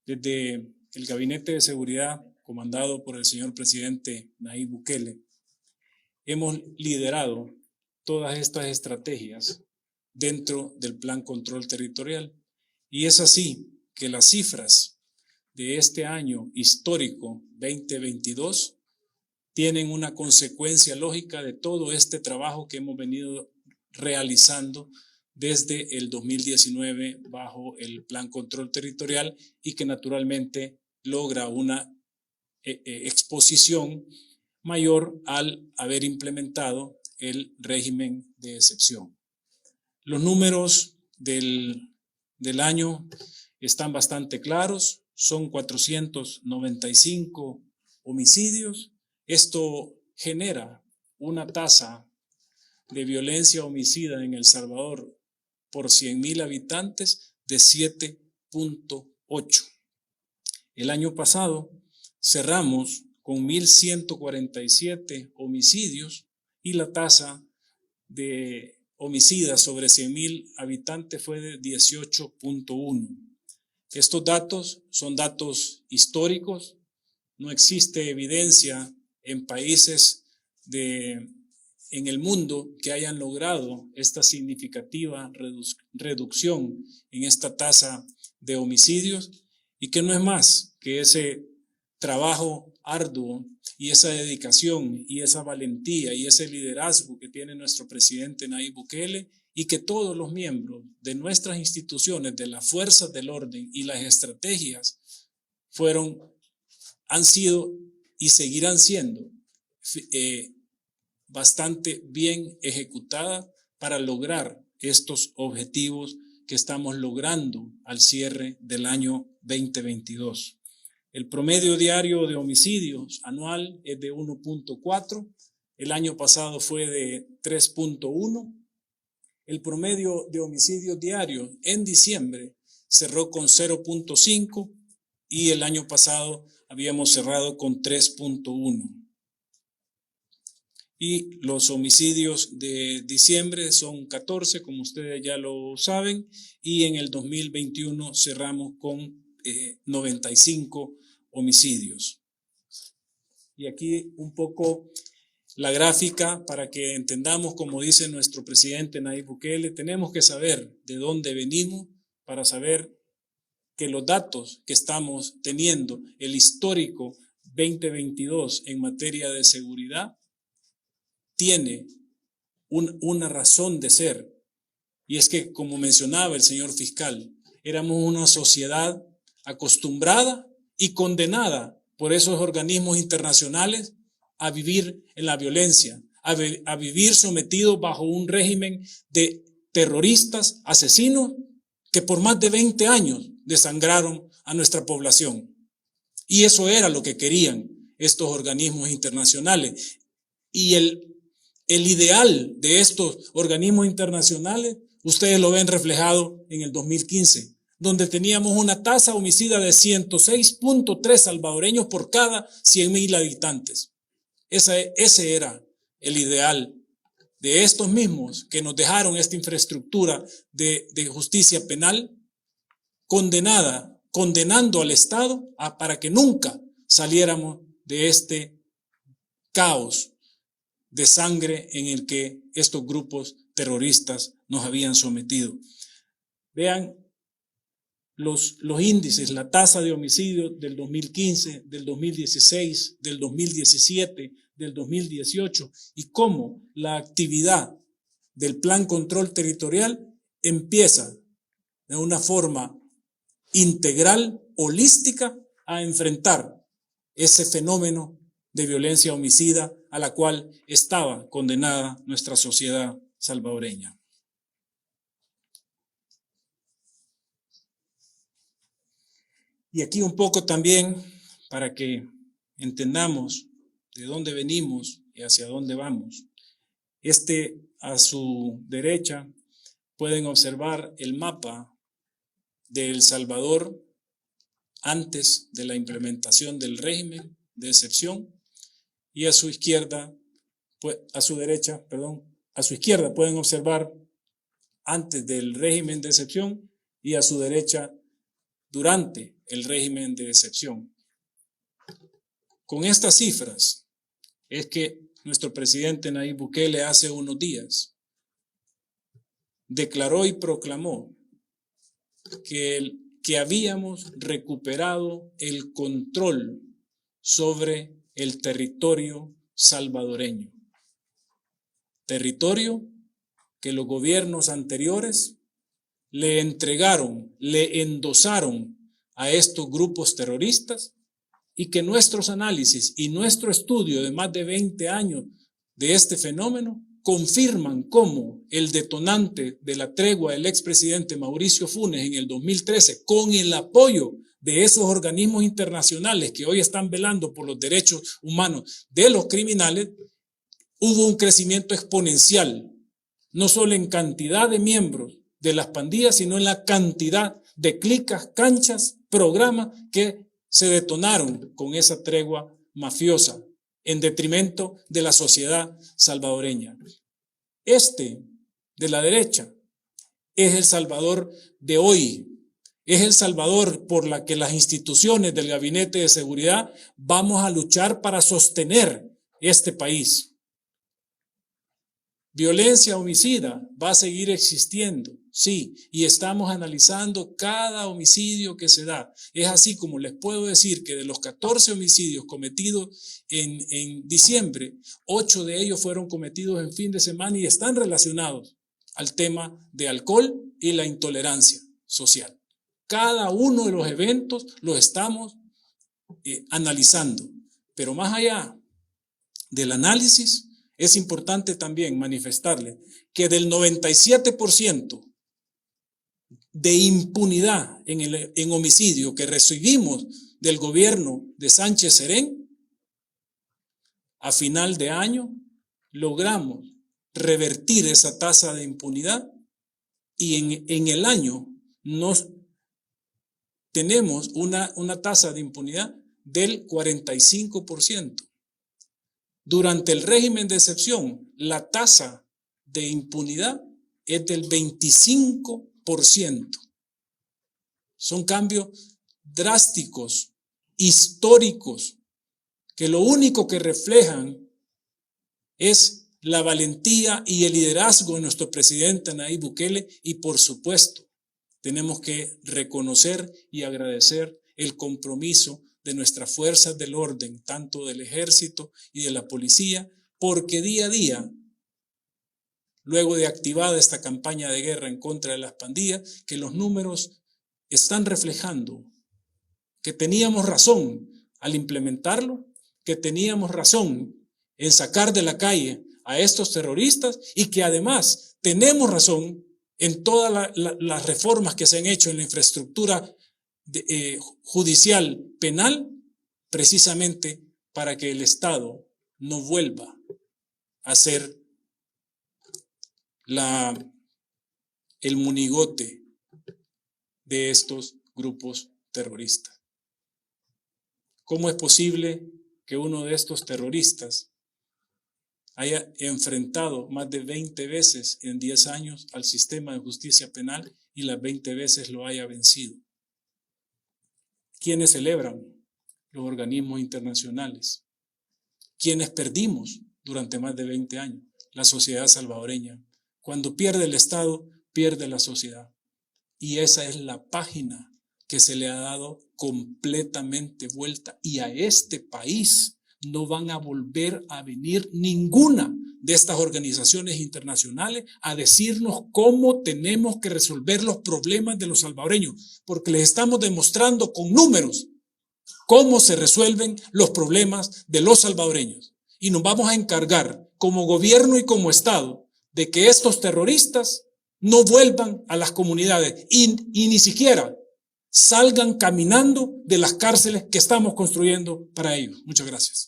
Desde el Gabinete de Seguridad, comandado por el señor presidente Nayib Bukele, hemos liderado todas estas estrategias dentro del Plan Control Territorial. Y es así que las cifras de este año histórico 2022 tienen una consecuencia lógica de todo este trabajo que hemos venido realizando desde el 2019 bajo el Plan Control Territorial y que naturalmente logra una exposición mayor al haber implementado el régimen de excepción. Los números del año están bastante claros, son 495 homicidios. Esto genera una tasa de violencia homicida en El Salvador por 100,000 habitantes de 7.8. El año pasado cerramos con 1,147 homicidios y la tasa de homicidas sobre 100,000 habitantes fue de 18.1. Estos datos son datos históricos. No existe evidencia en países en el mundo que hayan logrado esta significativa reducción en esta tasa de homicidios, y que no es más que ese trabajo arduo y esa dedicación y esa valentía y ese liderazgo que tiene nuestro presidente Nayib Bukele, y que todos los miembros de nuestras instituciones, de las fuerzas del orden y las estrategias han sido y seguirán siendo bastante bien ejecutadas para lograr estos objetivos que estamos logrando al cierre del año 2022. El promedio diario de homicidios anual es de 1.4, el año pasado fue de 3.1. El promedio de homicidios diarios en diciembre cerró con 0.5 y el año pasado habíamos cerrado con 3.1. Y los homicidios de diciembre son 14, como ustedes ya lo saben, y en el 2021 cerramos con 95 homicidios. Y aquí un poco la gráfica para que entendamos, como dice nuestro presidente Nayib Bukele, tenemos que saber de dónde venimos para saber que los datos que estamos teniendo, el histórico 2022 en materia de seguridad, tiene una razón de ser, y es que, como mencionaba el señor fiscal, éramos una sociedad acostumbrada y condenada por esos organismos internacionales a vivir en la violencia, a vivir sometidos bajo un régimen de terroristas, asesinos, que por más de 20 años desangraron a nuestra población. Y eso era lo que querían estos organismos internacionales. Y el ideal de estos organismos internacionales, ustedes lo ven reflejado en el 2015, donde teníamos una tasa homicida de 106.3 salvadoreños por cada 100,000 habitantes. Ese era el ideal de estos mismos que nos dejaron esta infraestructura de justicia penal condenando al Estado para que nunca saliéramos de este caos de sangre en el que estos grupos terroristas nos habían sometido. Vean los índices, la tasa de homicidio del 2015, del 2016, del 2017, del 2018, y cómo la actividad del Plan Control Territorial empieza de una forma integral, holística, a enfrentar ese fenómeno de violencia homicida a la cual estaba condenada nuestra sociedad salvadoreña. Y aquí un poco también para que entendamos de dónde venimos y hacia dónde vamos. A su derecha pueden observar el mapa de El Salvador antes de la implementación del régimen de excepción, y a su izquierda pueden observar antes del régimen de excepción, y a su derecha durante el régimen de excepción. Con estas cifras es que nuestro presidente Nayib Bukele hace unos días declaró y proclamó que habíamos recuperado el control sobre el territorio salvadoreño. Territorio que los gobiernos anteriores le entregaron, le endosaron a estos grupos terroristas, y que nuestros análisis y nuestro estudio de más de 20 años de este fenómeno confirman cómo el detonante de la tregua del expresidente Mauricio Funes en el 2013, con el apoyo de esos organismos internacionales que hoy están velando por los derechos humanos de los criminales, hubo un crecimiento exponencial, no solo en cantidad de miembros de las pandillas, sino en la cantidad de clicas, canchas, programas que se detonaron con esa tregua mafiosa en detrimento de la sociedad salvadoreña. Este, de la derecha, es el Salvador de hoy. Es el Salvador por la que las instituciones del Gabinete de Seguridad vamos a luchar para sostener este país. Violencia homicida va a seguir existiendo, sí, y estamos analizando cada homicidio que se da. Es así como les puedo decir que de los 14 homicidios cometidos en diciembre, 8 de ellos fueron cometidos en fin de semana y están relacionados al tema de alcohol y la intolerancia social. Cada uno de los eventos los estamos analizando, pero más allá del análisis, es importante también manifestarle que del 97% de impunidad en homicidio que recibimos del gobierno de Sánchez Serén, a final de año logramos revertir esa tasa de impunidad y en el año tenemos una tasa de impunidad del 45%. Durante el régimen de excepción, la tasa de impunidad es del 25%. Son cambios drásticos, históricos, que lo único que reflejan es la valentía y el liderazgo de nuestro presidente Nayib Bukele y, por supuesto, tenemos que reconocer y agradecer el compromiso de nuestras fuerzas del orden, tanto del ejército y de la policía, porque día a día, luego de activada esta campaña de guerra en contra de las pandillas, que los números están reflejando que teníamos razón al implementarlo, que teníamos razón en sacar de la calle a estos terroristas y que además tenemos razón en todas las reformas que se han hecho en la infraestructura judicial penal, precisamente para que el Estado no vuelva a ser el monigote de estos grupos terroristas. ¿Cómo es posible que uno de estos terroristas haya enfrentado más de 20 veces en 10 años al sistema de justicia penal y las 20 veces lo haya vencido? ¿Quiénes celebran? Los organismos internacionales. ¿Quiénes perdimos durante más de 20 años? La sociedad salvadoreña. Cuando pierde el Estado, pierde la sociedad. Y esa es la página que se le ha dado completamente vuelta. Y a este país no van a volver a venir ninguna de estas organizaciones internacionales a decirnos cómo tenemos que resolver los problemas de los salvadoreños, porque les estamos demostrando con números cómo se resuelven los problemas de los salvadoreños. Y nos vamos a encargar como gobierno y como Estado de que estos terroristas no vuelvan a las comunidades y ni siquiera salgan caminando de las cárceles que estamos construyendo para ellos. Muchas gracias.